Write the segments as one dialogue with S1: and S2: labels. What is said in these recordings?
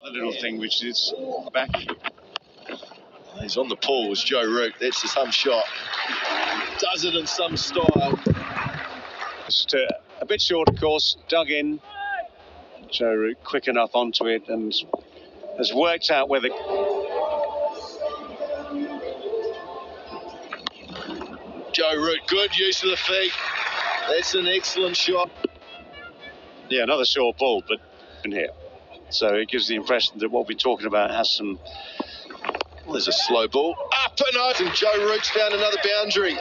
S1: A little thing which is back.
S2: He's on the pause, Joe Root. That's some shot. Does it in some style.
S1: Just a bit short, of course, dug in. Joe Root quick enough onto it and has worked out where the...
S2: Joe Root, good use of the feet. That's an excellent shot.
S1: Yeah, another short ball, but in here. So it gives the impression that what we're talking about has some...
S2: Well, there's a slow ball. Up and out, and Joe Root's found another boundary.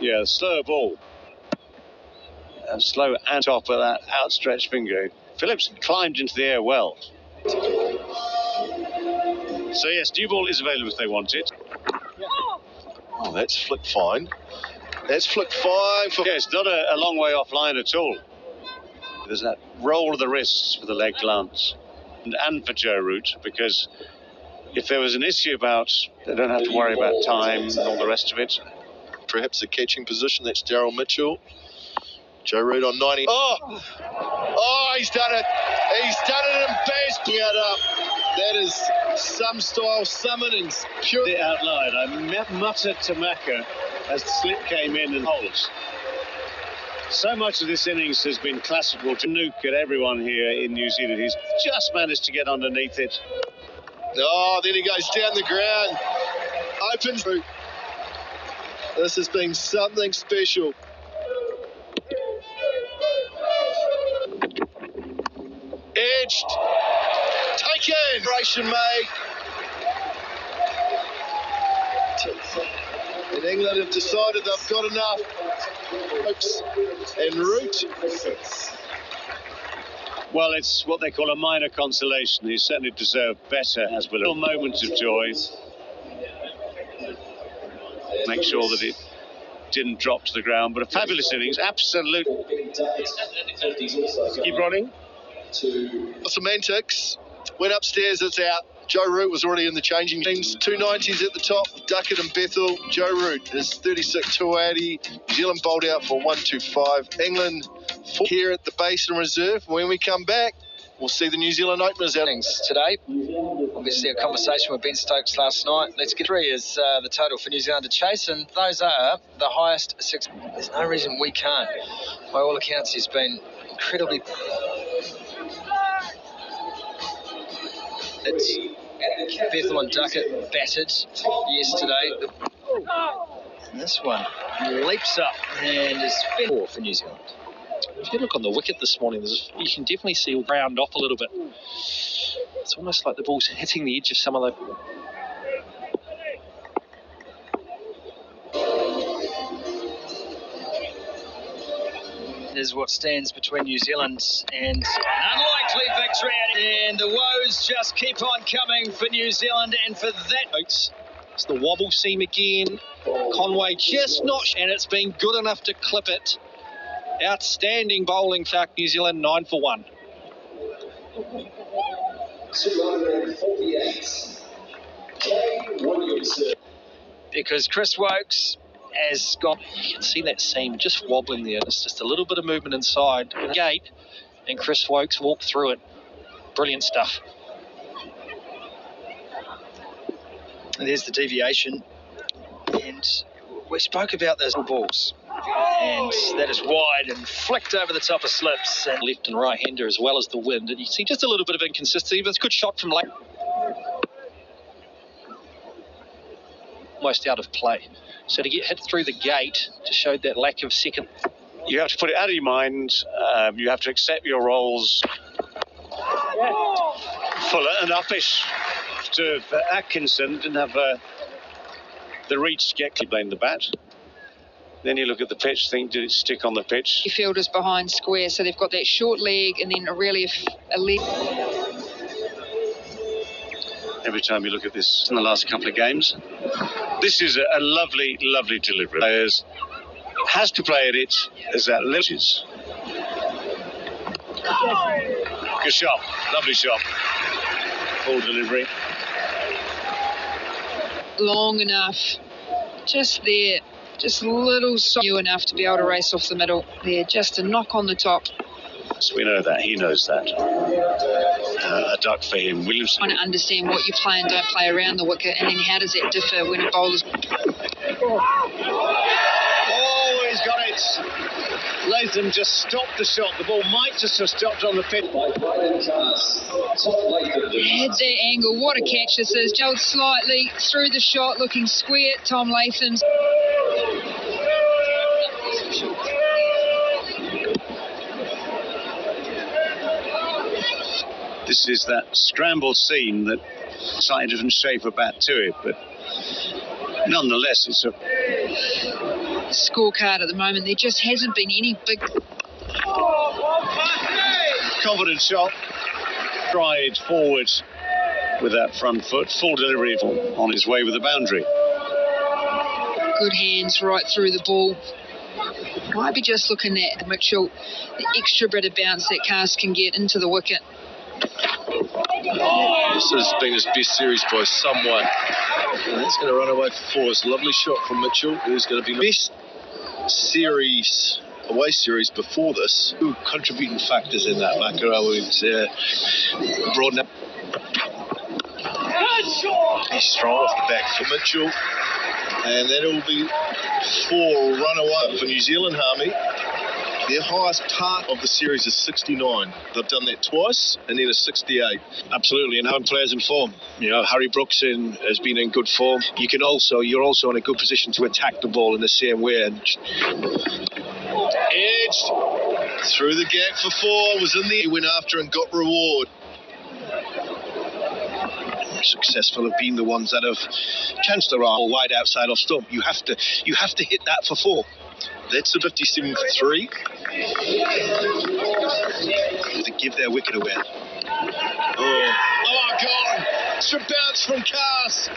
S1: Yeah, slower ball. And slow and top of that outstretched finger. Phillips climbed into the air well. So yes, new ball is available if they want it.
S2: Oh, that's flicked fine. That's flicked fine.
S1: Yeah, it's not a long way offline at all. There's that roll of the wrists for the leg glance. And for Joe Root, because if there was an issue about they don't have to worry about time and all the rest of it.
S2: Perhaps a catching position, that's Daryl Mitchell. Joe Root on 90. Oh, he's done it. He's done it and based it up. That is some style summonings. Pure.
S1: Out loud, I muttered to Macca as the slip came in and holds. So much of this innings has been classical to nuke at everyone here in New Zealand. He's just managed to get underneath it.
S2: Oh, then he goes down the ground. Opens. This has been something special. Edged. Taken. Operation made. And England have decided they've got enough. Oops. And Root.
S1: Well, it's what they call a minor consolation. He certainly deserved better, as well. A little moment of joy. Make sure that it didn't drop to the ground, but a fabulous innings, absolute. Keep running.
S2: Semantics. Went upstairs, it's out. Joe Root was already in the changing teams. 290s at the top. Duckett and Bethel. Joe Root is 36, 280. New Zealand bowled out for 125. England here at the Basin Reserve. When we come back, we'll see the New Zealand openers out.
S3: Today, obviously a conversation with Ben Stokes last night. Let's get 3 is the total for New Zealand to chase, and those are the highest 6. There's no reason we can't. By all accounts, he's been incredibly... It's Bethel and Duckett batted yesterday. And this one leaps up and is 4 for New Zealand.
S4: If you look on the wicket this morning, you can definitely see it round off a little bit. It's almost like the ball's hitting the edge of some of the...
S3: Is what stands between New Zealand and an unlikely victory, and the woes just keep on coming for New Zealand, and for that
S4: it's the wobble seam again. Conway just not, and it's been good enough to clip it. Outstanding bowling for New Zealand, 9 for 1.
S3: 248. Because Chris Wokes has got...
S4: You can see that seam just wobbling there. It's just a little bit of movement inside the gate, and Chris Wokes walked through it. Brilliant stuff.
S3: And there's the deviation. And we spoke about those balls. And that is wide and flicked over the top of slips. And
S4: Left and right hander as well as the wind. And you see just a little bit of inconsistency, but it's a good shot from late. Almost out of play. So to get hit through the gate to show that lack of second.
S1: You have to put it out of your mind. You have to accept your roles. Fuller and uppish to Atkinson. Didn't have the reach to get blame the bat. Then you look at the pitch, think, did it stick on the pitch?
S5: The fielders behind square, so they've got that short leg and then a leg.
S1: Every time you look at this in the last couple of games, this is a lovely, lovely delivery. Players has to play at it as that limits. Good shot, lovely shot. Full delivery.
S5: Long enough, just there, just a little new enough to be able to race off the middle there, just a knock on the top.
S1: So we know that, he knows that. a duck for him. Williamson.
S5: Trying to understand what you play and don't play around the wicket, and then how does that differ when a bowler's...
S1: Oh, he's got it. Latham just stopped the shot. The ball might just have stopped on the pitch.
S5: Had that angle. What a catch this is. Jelled slightly through the shot, looking square. Tom Latham's...
S1: This is that scrambled scene that slightly different shape of bat to it, but nonetheless, it's a
S5: scorecard at the moment. There just hasn't been any big...
S1: confident shot. Stride forward with that front foot. Full delivery on his way with the boundary.
S5: Good hands right through the ball. Might be just looking at Mitchell, the extra bit of bounce that Cast can get into the wicket.
S2: This has been his best series by some way. And that's going to run away for 4. It's a lovely shot from Mitchell, who's going to be best series, away series before this.
S4: Two contributing factors in that, Maka. I would broaden up.
S2: He's strong off the back for Mitchell. And that'll be 4 run away for New Zealand, Harmy. Their highest part of the series is 69. They've done that twice, and then a 68.
S4: Absolutely, and home players in form. You know, Harry Brooks has been in good form. You're also in a good position to attack the ball in the same way. And
S2: Edged through the gap for 4. Was in there. He went after and got reward.
S4: Successful have been the ones that have chanced the roll wide outside off stump. You have to hit that for 4.
S2: That's a 57 for 3.
S4: To give their wicket away.
S2: Oh God! It's a bounce from Cast.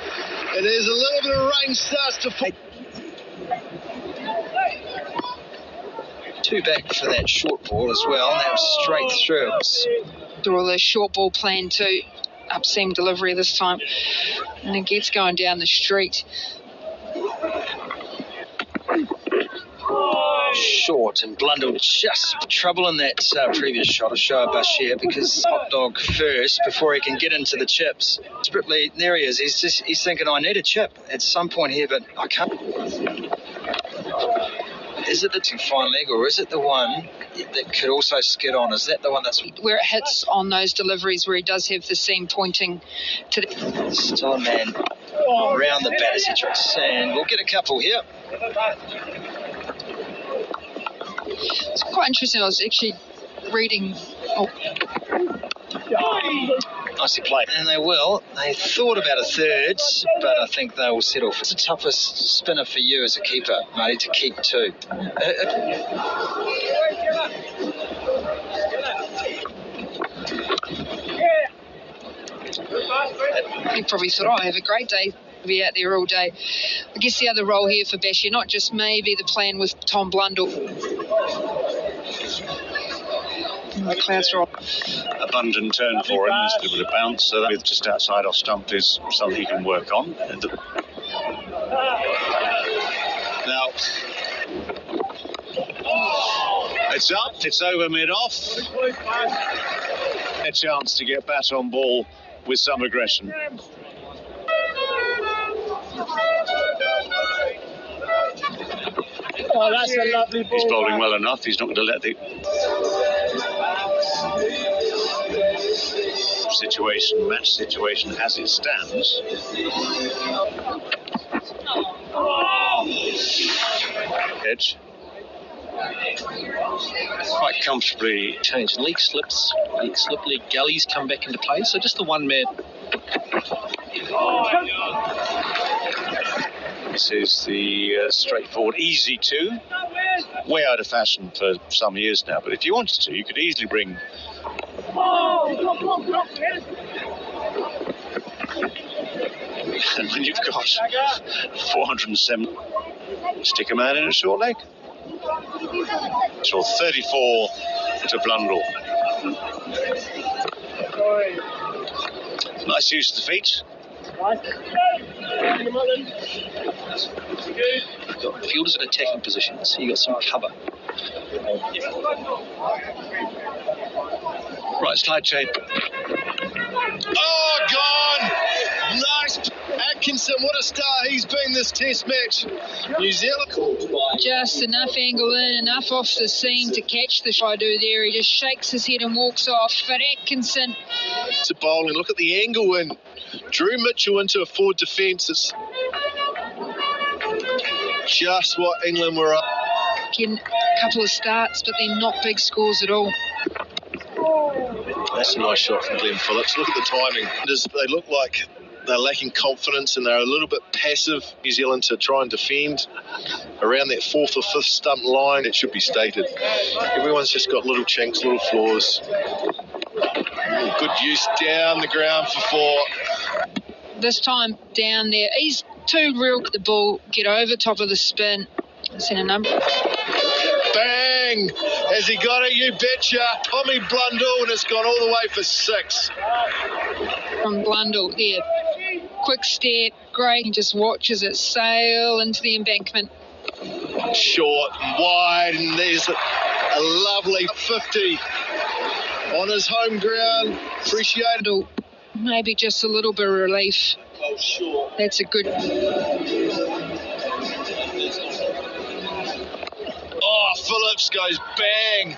S2: And there's a little bit of rain starts to fall.
S3: 2 back for that short ball as well, and that was straight through.
S5: All the short ball plan too. Up seam delivery this time. And it gets going down the street.
S3: Short, and Blundell just trouble in that previous shot of Shoaib Bashir, because hot dog first before he can get into the chips. Desperately, there he is. He's thinking, I need a chip at some point here, but I can't. Is it the fine leg, or is it the one that could also skid on? Is that the one that's
S5: where it hits on those deliveries where he does have the seam pointing to the...
S3: Still a man around the bat as he tries, and we'll get a couple here.
S5: It's quite interesting. I was actually reading...
S3: Nicely played. And they will. They thought about a third, but I think they will settle for... It's the toughest spinner for you as a keeper, Marty, to keep 2.
S5: He probably thought, I have a great day. Be out there all day. I guess the other role here for Bashir, not just maybe the plan with Tom Blundell. The clouds are
S1: abundant turn for him. There's a little bit of bounce, so that with just outside off stump is something he can work on. Now it's up, it's over mid-off. A chance to get bat on ball with some aggression.
S6: Oh, that's a lovely ball.
S1: He's bowling well enough. He's not going to let the match situation as it stands. Edge. Quite comfortably
S4: Change leak slip, leak gullies come back into play. So just the one man.
S1: This is the straightforward easy 2. Way out of fashion for some years now, but if you wanted to, you could easily bring and when you've got 407, stick a man in a short leg. So 34 to Blundell. Nice use of the feet.
S4: You've got fielders in attacking positions, so you've got some cover.
S1: Right slide chain.
S2: Oh, gone! Nice. Atkinson, what a start he's been this test match. New Zealand.
S5: Just enough angle in, enough off the seam to catch the shot there. He just shakes his head and walks off. But Atkinson.
S2: To bowling, look at the angle in. Drew Mitchell into a forward defence. It's just what England were up.
S5: Again, a couple of starts, but they're not big scores at all.
S2: That's a nice shot from Glenn Phillips. Look at the timing. They look like they're lacking confidence and they're a little bit passive, New Zealand, to try and defend around that 4th or 5th stump line. It should be stated. Everyone's just got little chinks, little flaws. Good use down the ground for 4.
S5: This time down there, he's too real. The ball get over top of the spin. I've seen a number.
S2: Bang! Has he got it? You betcha. Tommy Blundell, and it's gone all the way for 6.
S5: From Blundell there. Quick step, great. He just watches it sail into the embankment.
S2: Short and wide, and there's a lovely 50 on his home ground. Appreciated.
S5: Maybe just a little bit of relief.
S2: Oh, sure.
S5: That's a good.
S2: Oh, Phillips goes bang,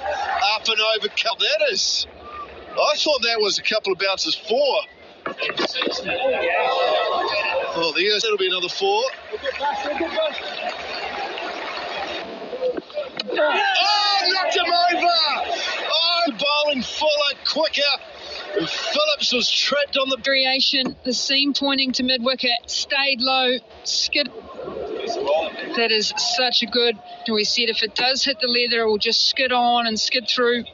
S2: up and over. That is. I thought that was a couple of bounces 4. Oh, there's. That'll be another 4. Oh, knocked him over. Oh, bowling Fuller quicker. And Phillips was trapped on the
S5: Variation, the seam pointing to mid-wicket, stayed low, skid. That is such a good. We said if it does hit the leather, it will just skid on and skid through.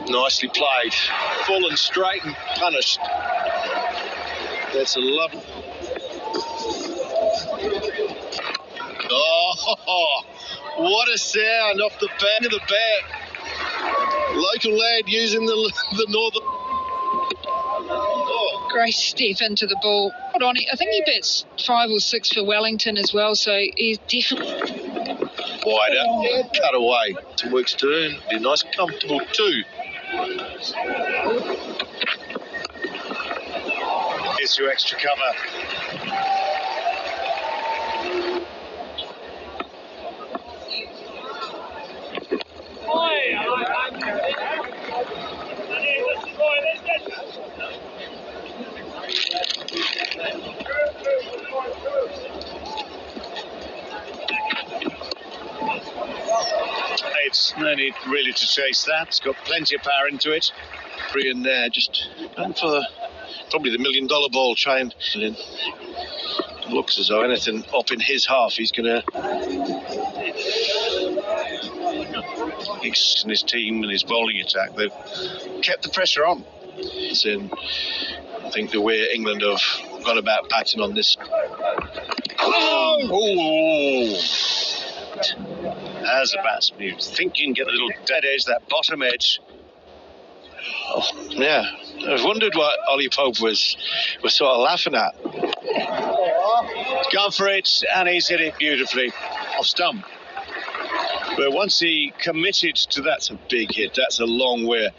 S2: Nicely played. Full and straight and punished. That's a lovely. Oh, what a sound off the back of the bat. Local lad using the northern. Oh.
S5: Great step into the ball. Hold on, I think he bats 5 or 6 for Wellington as well, so he's definitely.
S2: Wider, cut away. To Work's turn. Be a nice, comfortable 2.
S1: Here's your extra cover. It's no need really to chase that. It's got plenty of power into it.
S4: 3 in there, just going for probably the $1 million ball, trying. It looks as though anything up in his half, he's going to.
S1: And his team and his bowling attack, they've kept the pressure on.
S4: It's in, I think, the way England have gone about batting on this.
S1: Oh! As a batsman, you think you can get a little dead edge, that bottom edge.
S4: Oh, yeah, I've wondered what Ollie Pope was sort of laughing at.
S1: Gone for it, and he's hit it beautifully off stump. But once he committed to that's a big hit. That's a long way.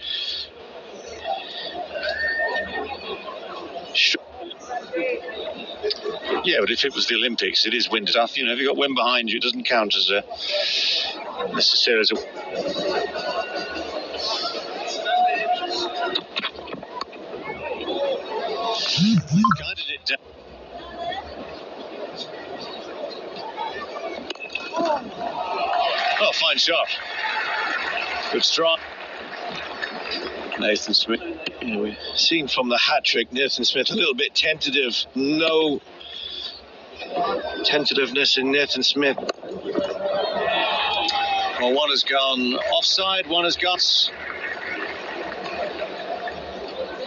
S1: Yeah, but if it was the Olympics, it is wind stuff. You know, if you've got wind behind you, it doesn't count as necessarily as a. Guided it down. Oh, fine shot. Good strike. Nathan Smith.
S4: You know, we've seen from the hat-trick, Nathan Smith a little bit tentative. No tentativeness in Nathan Smith.
S1: Well, one has gone offside, one has gone.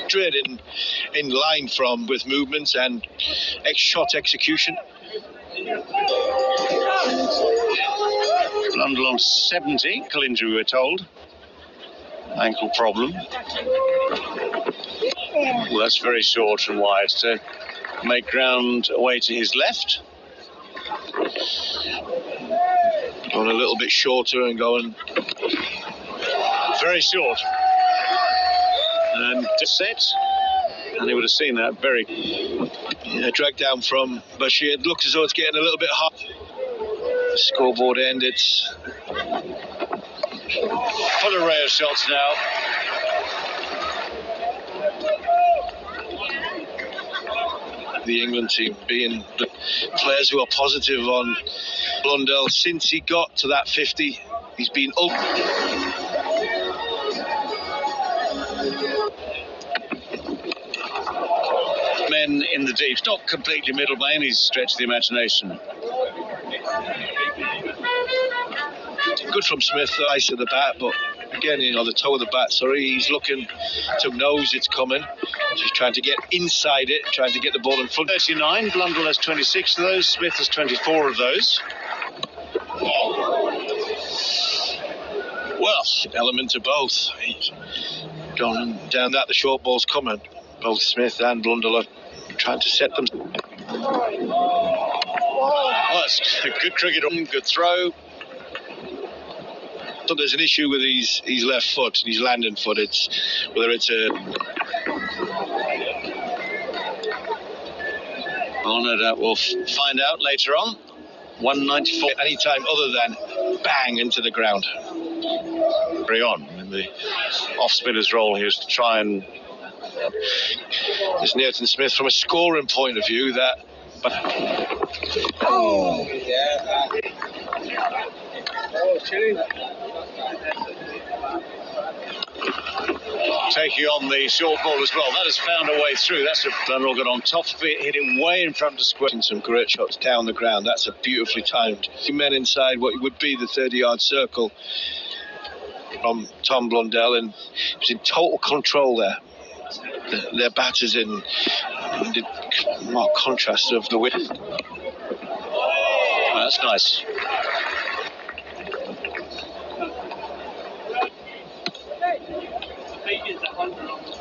S4: Straight in line from with movements and shot execution.
S1: Blundell on 70, ankle injury we're told. Ankle problem. Well, that's very short and wide to make ground away to his left.
S4: Going a little bit shorter and going
S1: very short. set, and he would have seen that very.
S6: Yeah, dragged down from Bashir. It looks as though it's getting a little bit hot. Scoreboard end. It's
S1: full array of shots now.
S6: The England team being the players who are positive on Blundell since he got to that 50. He's been up.
S1: Men in the deep, not completely middle by any stretch of the imagination.
S6: Good from Smith, the ice of the bat, but again, the toe of the bat, he's looking to knows it's coming. He's trying to get inside it, trying to get the ball in front.
S1: 39, Blundell has 26 of those, Smith has 24 of those.
S6: Well, element of both. He's gone down that, the short ball's coming. Both Smith and Blundell are trying to set them.
S1: Oh, it's a good cricket, good throw.
S6: So there's an issue with his left foot, his landing foot. It's whether it's a.
S1: Well, no doubt we'll find out later on. 194.
S6: Any time other than bang into the ground.
S1: Carry on in the off-spinner's role here is to try and.
S6: It's Nathan Smith from a scoring point of view that. But
S1: taking on the short ball as well. That has found a way through. That's a Blundell got on top of it, hit him way in front of square.
S6: Some great shots down the ground. That's a beautifully timed. 2 men inside what would be the 30-yard circle from Tom Blundell, and he was in total control there. Their batters in the marked contrast of the wind.
S1: Oh, that's nice.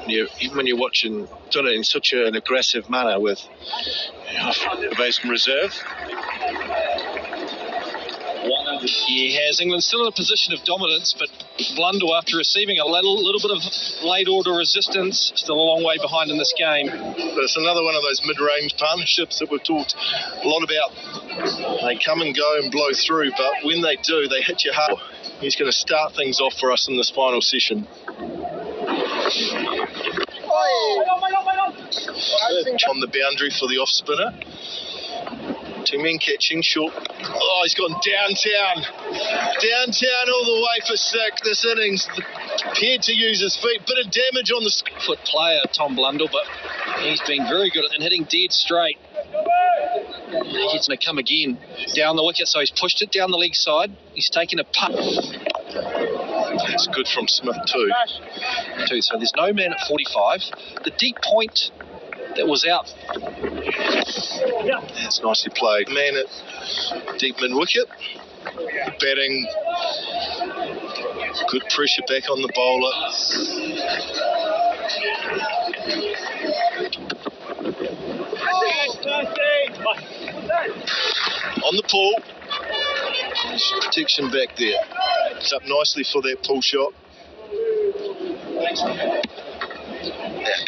S6: Even when you're watching, done it in such an aggressive manner with
S1: the base from reserve.
S4: He has England still in a position of dominance, but Blundell, after receiving a little bit of late order resistance, still a long way behind in this game.
S2: But it's another one of those mid-range partnerships that we've talked a lot about. They come and go and blow through, but when they do, they hit you hard. He's going to start things off for us in this final session. On the boundary for the off-spinner. 2 men catching short. Oh, he's gone downtown. Downtown all the way for 6 this innings. Prepared to use his feet. Bit of damage on the
S4: foot player, Tom Blundell, but he's been very good at hitting dead straight. He's going to come again down the wicket, so he's pushed it down the leg side. He's taken a putt.
S2: That's good from Smith too.
S4: So there's no man at 45. The deep point that was out.
S2: That's nicely played. Man at deep mid-wicket. Batting. Good pressure back on the bowler. On the pull. There's protection back there. It's up nicely for that pull shot.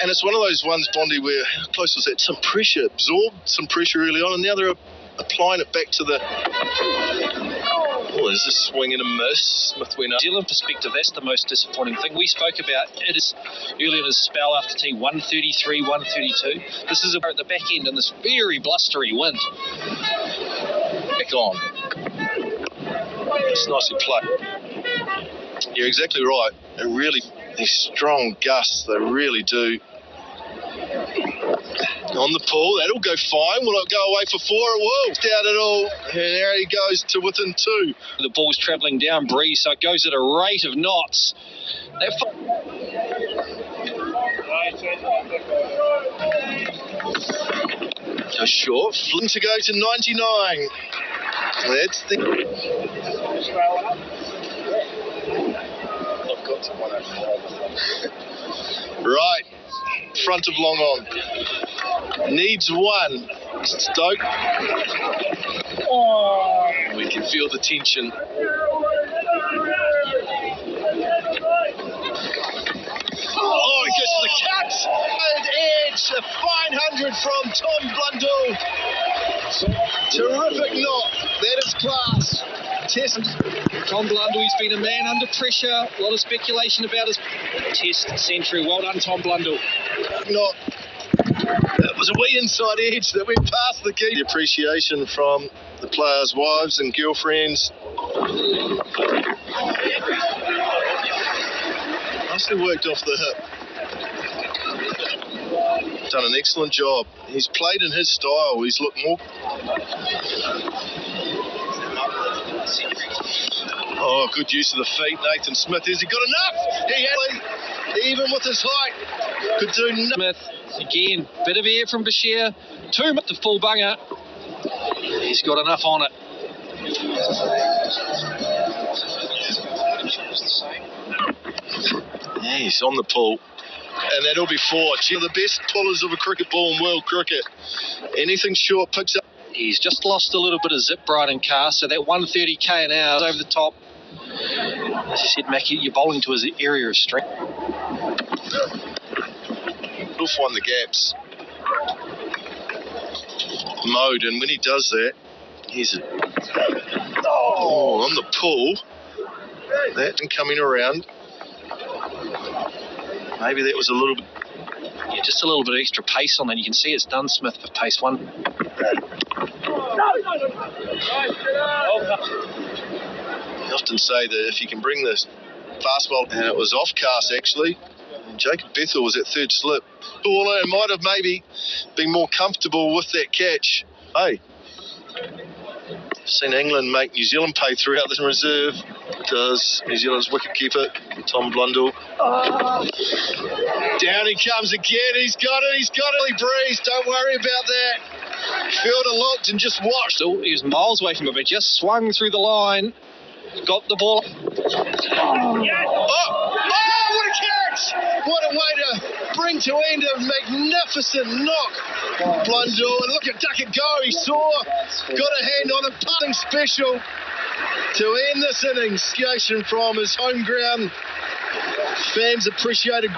S2: And it's one of those ones, Bondi, where how close was that? Some pressure, absorbed some pressure early on, and now they're applying it back to the. Oh, there's a swing and a miss. Smith went up.
S4: New Zealand perspective, that's the most disappointing thing. We spoke about it is earlier in his spell after tea, 133, 132. This is at the back end in this very blustery wind.
S2: Back on. It's nicely played. You're exactly right. It really. These strong gusts, they really do. On the pull, that'll go fine. Will it go away for 4? It will. Down it all, and there he goes to within 2.
S4: The ball's travelling down breeze, so it goes at a rate of knots.
S2: Go short. Flynn to go to 99. That's the. Right, front of long on. Needs 1. Stoke. Oh, we can feel the tension. Oh, he gets the cut. from Tom Blundell. Terrific knock. That is class. Test.
S4: Tom Blundell, he's been a man under pressure. A lot of speculation about his test century. Well done, Tom Blundell.
S2: Knock. It was a wee inside edge that went past the key. The appreciation from the players' wives and girlfriends. Nicely worked off the hip. Done an excellent job. He's played in his style. He's looked more. Oh, good use of the feet, Nathan Smith. Has he got enough? He had, even with his height, could do nothing.
S4: Smith, again, bit of air from Bashir. 2 minutes to full bunger. He's got enough on it.
S2: Yeah, he's on the pull. And that'll be 4. The best pullers of a cricket ball in world cricket. Anything short picks up.
S4: He's just lost a little bit of zip right in cast, so that 130k an hour is over the top. As you said, Mackie, you're bowling to his area of strength.
S2: He'll find the gaps. Mode, and when he does that, he's on the pull. That and coming around. Maybe that was a little bit.
S4: Yeah, just a little bit of extra pace on that. You can see it's done Smith for pace 1.
S2: I often say that if you can bring this fastball, and it was off cast actually. Jacob Bethel was at third slip. Baller and might have maybe been more comfortable with that catch. Hey, seen England make New Zealand pay throughout the reserve. Does New Zealand's wicketkeeper Tom Blundell. Down he comes again. He's got it. He's got it. He breeze. Don't worry about that. Fielder looked and just watched.
S4: So he was miles away from it, but just swung through the line. Got the ball.
S2: Oh, what a catch! What a way to bring to end a magnificent knock. Blundell, and look at Duckett go. He saw, got a hand on it, putting special to end this innings. Appreciation from his home ground. Fans appreciated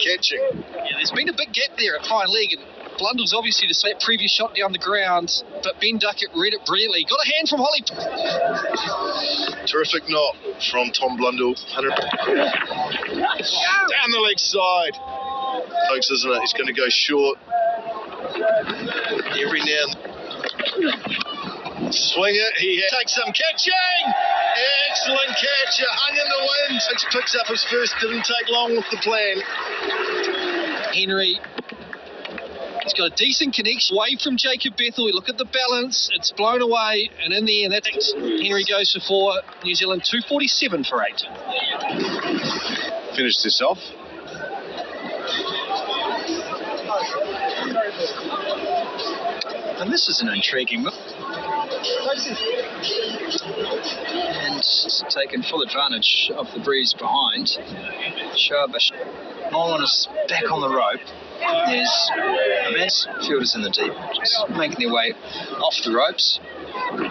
S2: catching.
S4: Yeah, there's been a big gap there at fine leg, and Blundell's obviously just that previous shot down the ground, but Ben Duckett read it brilliantly. Got a hand from Holly.
S2: Terrific knock from Tom Blundell. Down the leg side. Folks, isn't it? He's going to go short. Every now and swing it. He takes some catching. Excellent catch. Hung in the wind. Picks up his first. Didn't take long with the plan.
S4: Henry. He's got a decent connection away from Jacob Bethel. We look at the balance. It's blown away. And in the end, that's Henry goes for 4. New Zealand 247 for 8.
S1: Finish this off.
S3: And this is an intriguing move. And taken full advantage of the breeze behind. Shabash. Nolan is back on the rope. There's immense fielders in the deep, just making their way off the ropes. Going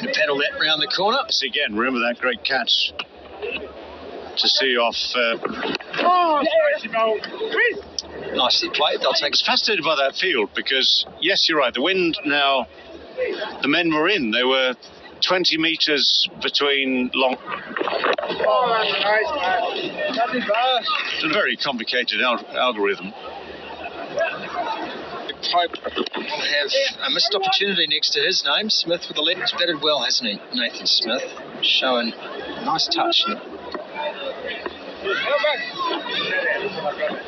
S3: to paddle that round the corner.
S1: Yes, again, remember that great catch to see off.
S3: Nicely played. They'll take.
S1: I was fascinated by that field because, yes, you're right. The wind now. The men were in. They were 20 metres between long. It's a very complicated algorithm.
S3: Pope will have a missed opportunity next to his name. Smith with the left. He's batted well, hasn't he, Nathan Smith? Showing a nice touch.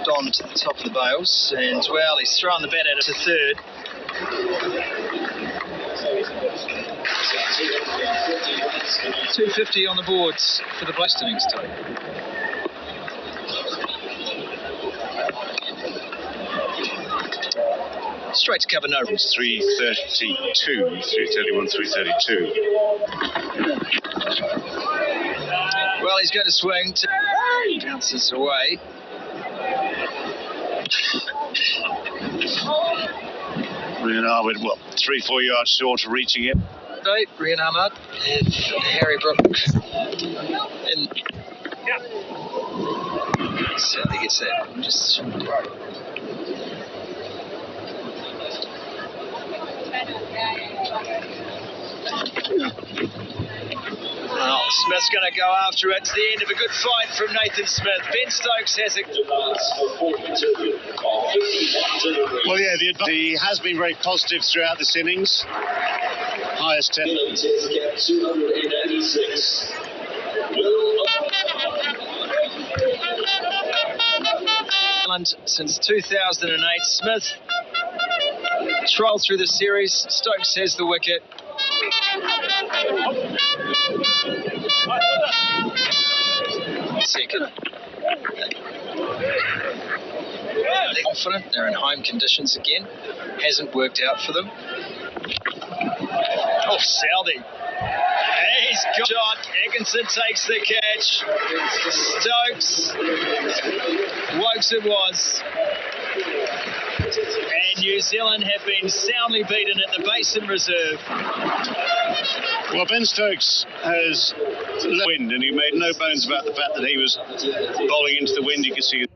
S3: Don to the top of the bails, and well, he's thrown the bat out to third. $250 on the boards for the Blast innings today. Straight to cover, no runs.
S1: 332, 331, 332.
S3: Well, he's going to swing. Bounces away.
S1: Rian Ahmed, 3-4 yards short of reaching it.
S3: Rian Ahmed and Harry Brook. Certainly gets that. Just well, Smith's going to go after it. It's the end of a good fight from Nathan Smith. Ben Stokes has it.
S1: Well, yeah, he has been very positive throughout this innings. Highest 10.
S3: Since 2008, Smith trolled through the series. Stokes has the wicket. Second. They're confident. They're in home conditions again. Hasn't worked out for them. Oh, Southey. He's got shot. Atkinson takes the catch. Stokes. Wokes it was. And New Zealand have been soundly beaten at the Basin Reserve.
S1: Well, Ben Stokes has wind, and he made no bones about the fact that he was bowling into the wind. You could see